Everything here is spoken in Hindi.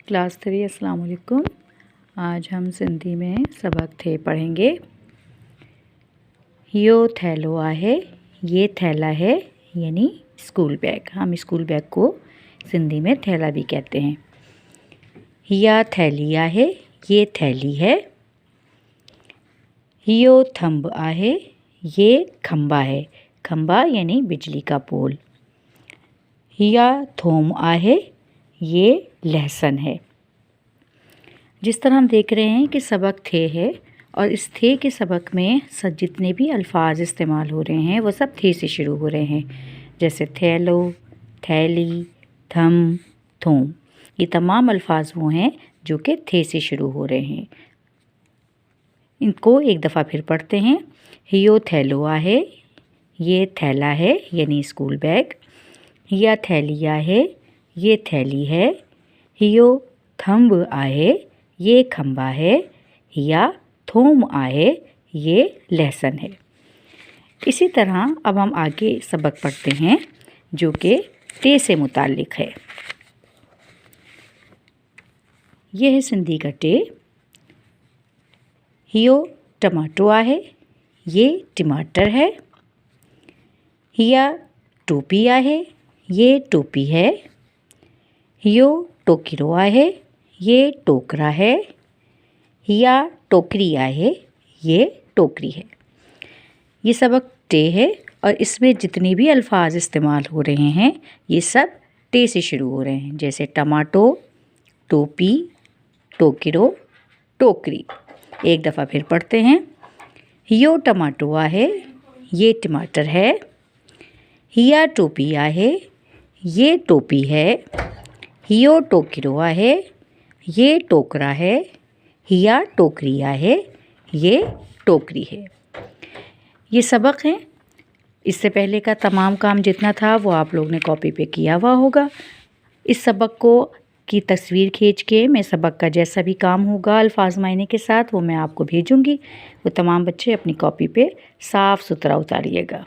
क्लास 3 अस्सलाम वालेकुम। आज हम सिंधी में सबक थे पढ़ेंगे। यो थैलो आहे, ये थैला है, यानी स्कूल बैग। हम स्कूल बैग को सिंधी में थैला भी कहते हैं। या थैली आहे, ये थैली है। यो थंब आहे, ये खंबा है। खंबा यानी बिजली का पोल। या थोम आहे, ये लहसुन है। जिस तरह हम देख रहे हैं कि सबक थे है और इस थे के सबक में जितने भी अल्फाज इस्तेमाल हो रहे हैं वो सब थे से शुरू हो रहे हैं। जैसे थैलो, थैली, थम, थोम, ये तमाम अल्फाज वो हैं जो कि थे से शुरू हो रहे हैं। इनको एक दफ़ा फिर पढ़ते हैं। यो थैलो आहे, ये थैला है यानी स्कूल बैग। या थैली आहे, ये थैली है। यो थंब आहे, ये खंबा है। या थोम आहे, ये लहसुन है। इसी तरह अब हम आगे सबक पढ़ते हैं जो कि टे से मुताल्लिक़ है। यह है सिंधी का टे। यो टमाटो आहे, ये टमाटर है। या टोपी आहे, ये टोपी है। यो टोकरो आहे, ये टोकरा है। या टोकरी आहे, ये टोकरी है। ये सबक टे है और इसमें जितने भी अल्फाज इस्तेमाल हो रहे हैं ये सब टे से शुरू हो रहे हैं। जैसे टमाटो, टोपी, टोकरो, टोकरी। एक दफ़ा फिर पढ़ते हैं। यो टमाटो आहे, ये टमाटर है। या टोपी आहे, ये टोपी है। यो टोकरो आहे, ये टोकरा है। या टोकरी आहे, ये टोकरी है। ये सबक हैं। इससे पहले का तमाम काम जितना था वो आप लोग ने कॉपी पे किया हुआ होगा। इस सबक को की तस्वीर खींच के मैं सबक का जैसा भी काम होगा अल्फाज मायने के साथ वो मैं आपको भेजूँगी। वो तमाम बच्चे अपनी कॉपी पे साफ़ सुथरा उतारिएगा।